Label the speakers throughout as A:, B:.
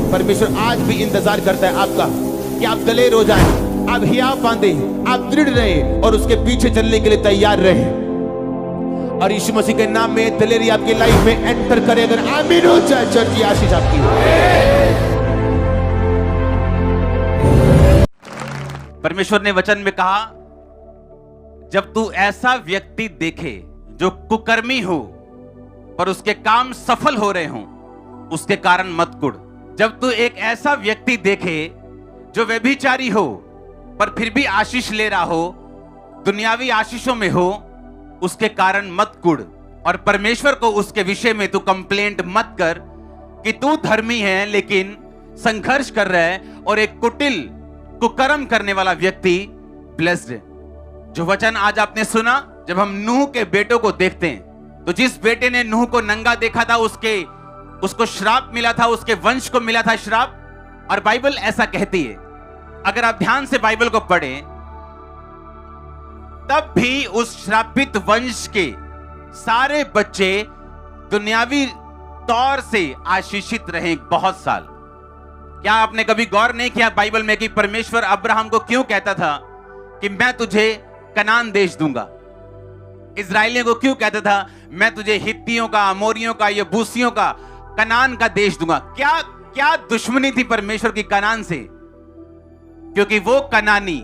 A: परमेश्वर आज भी इंतजार करता है आपका कि आप दलेर हो जाएं, आप हियाव बांधे, आप दृढ़ रहे और उसके पीछे चलने के लिए तैयार रहे। और यीशु मसीह के नाम में दलेरी आपकी लाइफ में एंटर करे। अगर आमीन हो जाए चर्च की आशीष आपकी।
B: परमेश्वर ने वचन में कहा, जब तू ऐसा व्यक्ति देखे जो कुकर्मी हो पर उसके काम सफल हो रहे हो, उसके कारण मत कुड़। जब तू एक ऐसा व्यक्ति देखे जो व्यभिचारी हो पर फिर भी आशीष ले रहा हो, दुनियावी आशीषों में हो, उसके कारण मत कुड़। और परमेश्वर को उसके विषय में तू कंप्लेंट मत कर कि तू धर्मी है लेकिन संघर्ष कर रहा है और एक कुटिल कुकर्म करने वाला व्यक्ति ब्लेस्ड है। जो वचन आज आपने सुना, जब हम नूह के बेटों को देखते हैं तो जिस बेटे ने नूह को नंगा देखा था उसको श्राप मिला था, उसके वंश को मिला था श्राप। और बाइबल ऐसा कहती है, अगर आप ध्यान से बाइबल को पढ़ें तब भी उस श्रापित वंश के सारे बच्चे दुनियावी तौर से आशीषित रहे बहुत साल। क्या आपने कभी गौर नहीं किया बाइबल में कि परमेश्वर अब्राहम को क्यों कहता था कि मैं तुझे कनान देश दूंगा? इजराइलियों को क्यों कहता था मैं तुझे हित्तियों का, अमोरियों का, यबूसियों का, कनान का देश दूंगा? क्या दुश्मनी थी परमेश्वर की कनान से? क्योंकि वो कनानी,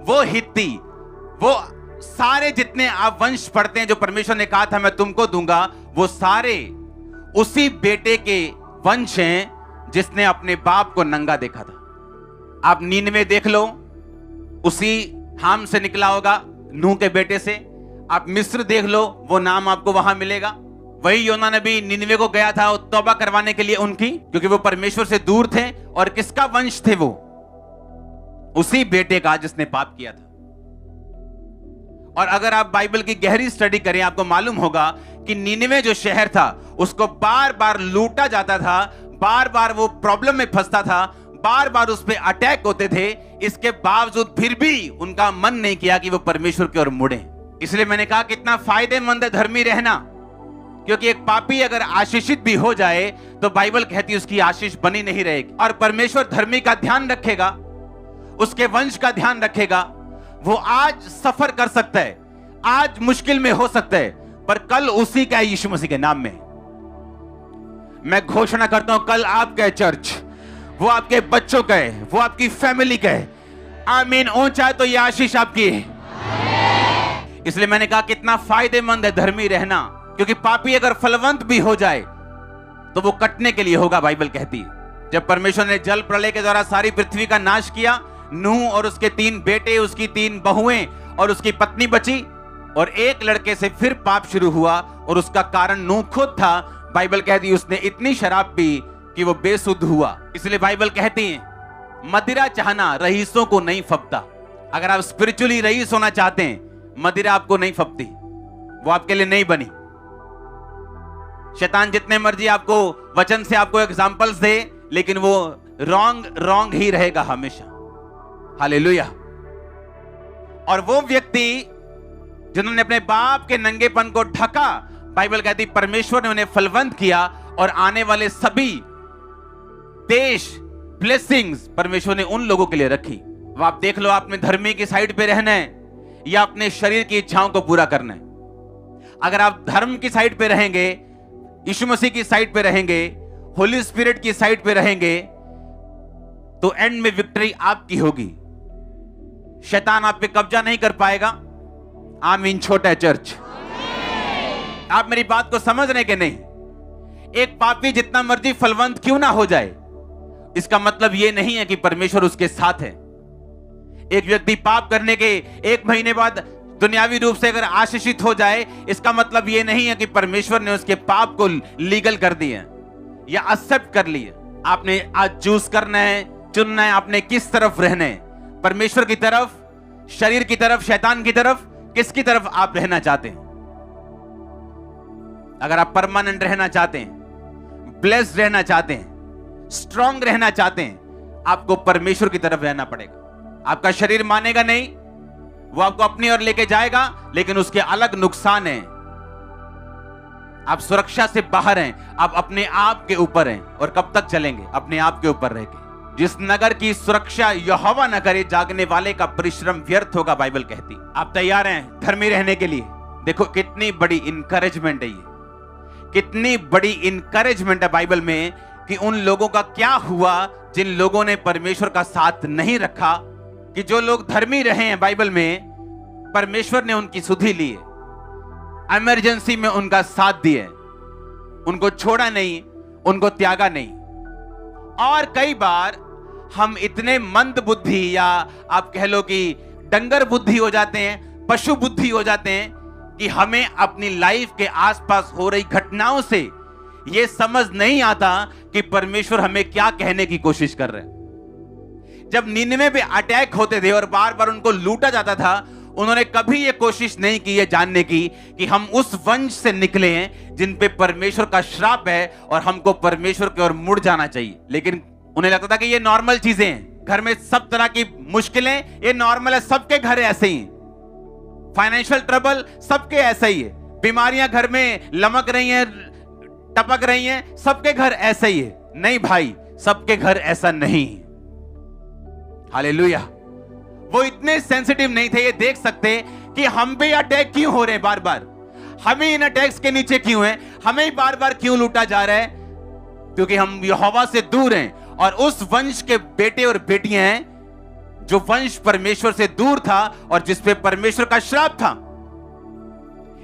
B: वो हित्ती, वो सारे जितने आप वंश पढ़ते हैं जो परमेश्वर ने कहा था मैं तुमको दूंगा, वो सारे उसी बेटे के वंश हैं जिसने अपने बाप को नंगा देखा था। आप नीनवे देख लो, उसी हाम से निकला होगा, नूह के बेटे से। आप मिस्र देख लो, वो नाम आपको वहां मिलेगा। वही योना नबी नीनवे को गया था तौबा करवाने के लिए उनकी, क्योंकि वो परमेश्वर से दूर थे। और किसका वंश थे वो? उसी बेटे का जिसने पाप किया था। और अगर आप बाइबल की गहरी स्टडी करें, आपको मालूम होगा कि नीनवे जो शहर था उसको बार बार लूटा जाता था, बार बार वो प्रॉब्लम में फंसता था, बार बार उस पे अटैक होते थे। इसके बावजूद फिर भी उनका मन नहीं किया कि वो परमेश्वर की ओर मुड़े। इसलिए मैंने कहा कितना फायदेमंद है धर्मी रहना, क्योंकि एक पापी अगर आशीषित भी हो जाए तो बाइबल कहती है उसकी आशीष बनी नहीं रहेगी। और परमेश्वर धर्मी का ध्यान रखेगा, उसके वंश का ध्यान रखेगा। वो आज सफर कर सकता है, आज मुश्किल में हो सकता है, पर कल उसी का है यीशु मसीह के नाम में। मैं घोषणा करता हूं कल आपका है चर्च, वो आपके बच्चों का है, वो आपकी फैमिली का है। आमीन ऊंचा है तो ये आशीष आपकी है। इसलिए मैंने कहा कितना फायदेमंद है धर्मी रहना, क्योंकि पापी अगर फलवंत भी हो जाए तो वो कटने के लिए होगा। बाइबल कहती है जब परमेश्वर ने जल प्रलय के द्वारा सारी पृथ्वी का नाश किया, नूह और उसके 3 बेटे, उसकी 3 बहुएं और उसकी पत्नी बची, और एक लड़के से फिर पाप शुरू हुआ और उसका कारण नूह खुद था। बाइबल कहती है उसने इतनी शराब पी कि वो बेसुध हुआ। इसलिए बाइबल कहती है मदिरा चाहना रईसों को नहीं फबता। अगर आप स्पिरिचुअली रईस होना चाहते हैं, मदिरा आपको नहीं फबती, वो आपके लिए नहीं बनी। शैतान जितने मर्जी आपको वचन से आपको एग्जांपल्स दे, लेकिन वो रॉन्ग ही रहेगा हमेशा। हालेलुया। और वो व्यक्ति जिन्होंने अपने बाप के नंगेपन को ढका, बाइबल कहती परमेश्वर ने उन्हें फलवंत किया और आने वाले सभी देश, ब्लेसिंग्स परमेश्वर ने उन लोगों के लिए रखी। अब आप देख लो, आपने धर्मी की साइड पे रहना है या अपने शरीर की इच्छाओं को पूरा करना है। अगर आप धर्म की साइड पे रहेंगे, यीशु मसीह की साइड पे रहेंगे, होली स्पिरिट की साइड पे रहेंगे, तो एंड में विक्ट्री आपकी होगी। शैतान आप पे कब्जा नहीं कर पाएगा। आमीन। छोटा है चर्च। आप मेरी बात को समझ रहे कि नहीं? एक पापी जितना मर्जी फलवंत क्यों ना हो जाए, इसका मतलब यह नहीं है कि परमेश्वर उसके साथ है। एक व्यक्ति पाप करने के 1 महीने बाद दुनियावी रूप से अगर आशीषित हो जाए, इसका मतलब यह नहीं है कि परमेश्वर ने उसके पाप को लीगल कर दिया या एक्सेप्ट कर लिया। आपने आज चूज करना है, चुनना है, आपने किस तरफ रहना है, परमेश्वर की तरफ, शरीर की तरफ, शैतान की तरफ, किसकी तरफ आप रहना चाहते हैं। अगर आप परमानेंट रहना चाहते हैं, ब्लेस्ड रहना चाहते हैं, स्ट्रांग रहना चाहते हैं, आपको परमेश्वर की तरफ रहना पड़ेगा। आपका शरीर मानेगा नहीं, वो आपको अपनी ओर लेके जाएगा, लेकिन उसके अलग नुकसान हैं। आप सुरक्षा से बाहर हैं, आप अपने आप के ऊपर हैं। और कब तक चलेंगे अपने आप के ऊपर रह के? जिस नगर की सुरक्षा यहोवा न करे, जागने वाले का परिश्रम व्यर्थ होगा, बाइबल कहती। आप तैयार हैं धर्मी रहने के लिए? देखो कितनी बड़ी इंकरेजमेंट है ये, कितनी बड़ी इंकरेजमेंट है बाइबल में कि उन लोगों का क्या हुआ जिन लोगों ने परमेश्वर का साथ नहीं रखा। कि जो लोग धर्मी रहे हैं बाइबल में, परमेश्वर ने उनकी सुधि ली है, इमरजेंसी में उनका साथ दिए, उनको छोड़ा नहीं, उनको त्यागा नहीं। और कई बार हम इतने मंद बुद्धि या आप कह लो कि डंगर बुद्धि हो जाते हैं, पशु बुद्धि हो जाते हैं कि हमें अपनी लाइफ के आसपास हो रही घटनाओं से यह समझ नहीं आता कि परमेश्वर हमें क्या कहने की कोशिश कर रहे हैं। जब निनवे पे अटैक होते थे और बार बार उनको लूटा जाता था, उन्होंने कभी यह कोशिश नहीं की ये जानने की कि हम उस वंश से निकले हैं जिन पे परमेश्वर का श्राप है और हमको परमेश्वर की ओर मुड़ जाना चाहिए। लेकिन उन्हें लगता था कि ये नॉर्मल चीजें हैं, घर में सब तरह की मुश्किलें ये नॉर्मल है, सबके घर ऐसे ही, फाइनेंशियल ट्रबल सबके ऐसा ही है, बीमारियां घर में लमक रही हैं, टपक रही हैं, सबके घर ऐसा ही है। नहीं भाई, सबके घर ऐसा नहीं। हालेलुया। वो इतने सेंसिटिव नहीं थे ये देख सकते कि हम पे अटैक क्यों हो रहे हैं बार बार, हमें इन अटैक्स के नीचे क्यों हैं, हमें बार बार क्यों लूटा जा रहा है, क्योंकि हम यहोवा से दूर हैं और उस वंश के बेटे और बेटियां हैं जो वंश परमेश्वर से दूर था और जिस पे परमेश्वर का श्राप था।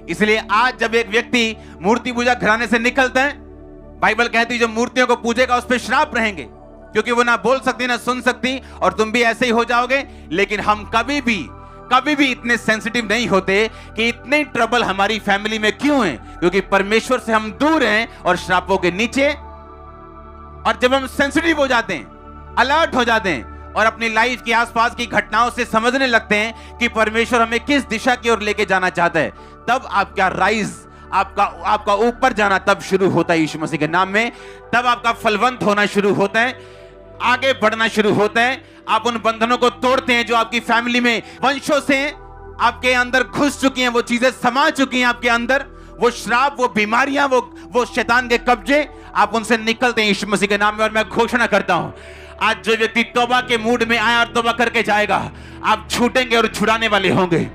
B: इसलिए आज जब एक व्यक्ति मूर्ति पूजा घराने से निकलता है, बाइबल कहती है जो मूर्तियों को पूजेगा उस पे श्राप रहेंगे, क्योंकि वो ना बोल सकती ना सुन सकती और तुम भी ऐसे ही हो जाओगे। लेकिन हम कभी भी इतने सेंसिटिव नहीं होते कि इतने ट्रबल हमारी फैमिली में क्यों है, क्योंकि परमेश्वर से हम दूर हैं और श्रापों के नीचे। और जब हम सेंसिटिव हो जाते हैं, अलर्ट हो जाते हैं और अपनी लाइफ के आसपास की घटनाओं से समझने लगते हैं कि परमेश्वर हमें किस दिशा की ओर लेके जाना चाहता है, तब आपका राइज, आपका ऊपर जाना तब शुरू होता है यीशु मसीह के नाम में। तब आपका फलवंत होना शुरू होता है, आगे बढ़ना शुरू होता है। आप उन बंधनों को तोड़ते हैं जो आपकी फैमिली में वंशों से आपके अंदर घुस चुकी हैं, वो चीजें समा चुकी हैं आपके अंदर, वो श्राप, वो बीमारियां, वो शैतान के कब्जे, आप उनसे निकलते हैं यीशु मसीह के नाम में। और मैं घोषणा करता हूं, आज जो व्यक्ति तौबा के मूड में आया और तौबा करके जाएगा, आप छूटेंगे और छुड़ाने वाले होंगे।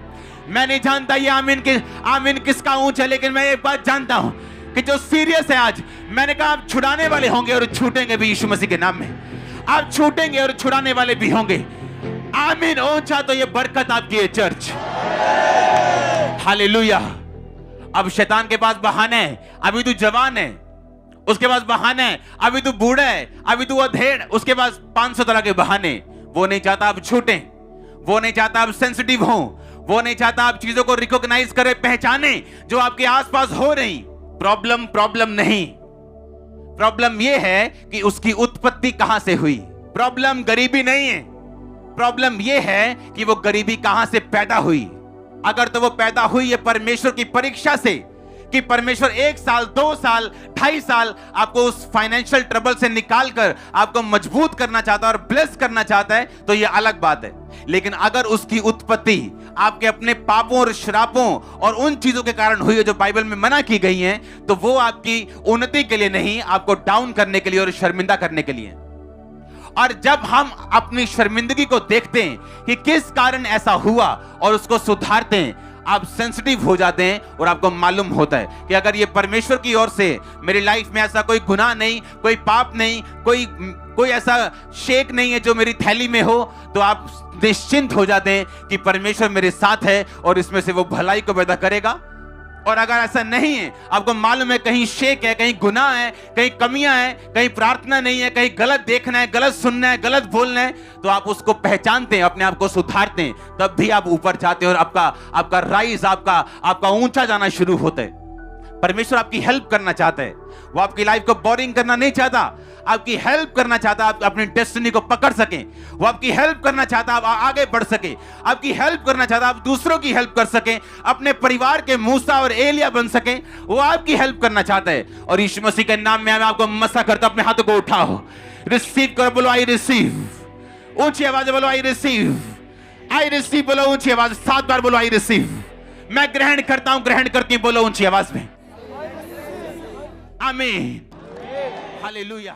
B: मैं नहीं जानता ये आमीन किसका ऊंच है, लेकिन मैं एक बात जानता हूं कि जो सीरियस है आज, मैंने कहा आप छुड़ाने वाले होंगे और छूटेंगे भी यीशु मसीह के नाम में। आप छूटेंगे और छुड़ाने वाले भी होंगे। आमीन। ऊंचा तो ये बरकत आपकी है चर्च। हालेलुया। अब शैतान के पास बहाने है, अभी तू जवान है, उसके पास बहाने है, अभी तू बूढ़ा है, अभी तू अधेड़, उसके पास 500 तरह के बहाने। वो नहीं चाहता आप छूटें, वो नहीं चाहता आप सेंसिटिव हो, वो नहीं चाहता आप चीजों को रिकॉग्नाइज करें, पहचाने जो आपके आसपास हो रही। प्रॉब्लम नहीं, प्रॉब्लम यह है कि उसकी उत्पत्ति कहां से हुई। प्रॉब्लम गरीबी नहीं है, प्रॉब्लम यह है कि वो गरीबी कहां से पैदा हुई। अगर तो वो पैदा हुई है परमेश्वर की परीक्षा से, कि परमेश्वर 1 साल, 2 साल, 2.5 साल आपको उस फाइनेंशियल ट्रबल से निकालकर आपको मजबूत करना चाहता है और ब्लेस करना चाहता है, तो यह अलग बात है। लेकिन अगर उसकी उत्पत्ति आपके अपने पापों और श्रापों और उन चीजों के कारण हुई है जो बाइबल में मना की गई हैं, तो वो आपकी उन्नति के लिए नहीं, आपको डाउन करने के लिए और शर्मिंदा करने के लिए। और जब हम अपनी शर्मिंदगी को देखते हैं कि किस कारण ऐसा हुआ और उसको सुधारते हैं, आप सेंसिटिव हो जाते हैं और आपको मालूम होता है कि अगर ये परमेश्वर की ओर से मेरी लाइफ में ऐसा कोई गुनाह नहीं, कोई पाप नहीं, कोई ऐसा शेक नहीं है जो मेरी थैली में हो, तो आप निश्चिंत हो जाते हैं कि परमेश्वर मेरे साथ है और इसमें से वो भलाई को पैदा करेगा। और अगर ऐसा नहीं है, आपको मालूम है कहीं शेक है, कहीं गुनाह है, कहीं कमियां हैं, कहीं प्रार्थना नहीं है, कहीं गलत देखना है, गलत सुनना है, गलत बोलना है, तो आप उसको पहचानते हैं, अपने आप को सुधारते हैं, तब भी आप ऊपर जाते हैं और आपका राइज, आपका ऊंचा जाना शुरू होता है। परमेश्वर आपकी हेल्प करना चाहता है, वो आपकी लाइफ को बोरिंग करना नहीं चाहता, आपकी हेल्प करना चाहता, आप अपनी डेस्टिनी को पकड़ सकें। वो आपकी हेल्प करना चाहता, आप आगे बढ़ सके, आपकी हेल्प करना चाहता, आप दूसरों की हेल्प कर सकें, अपने परिवार के मूसा और एलिया बन सकें, वो आपकी हेल्प करना चाहता है। और यीशु मसीह के नाम में मैं आपको मसा करता, अपने हाथों को उठाओ, रिसीव करो, बोलो आई रिसीव। ऊंची आवाज बोलो आई रिसीव, आई रिसीव बोलो ऊंची आवाज, 7 बार बोलो आई रिसीव। मैं ग्रहण करता हूं, ग्रहण करती हूं, बोलो ऊंची आवाज में। आमीन, हालेलुया।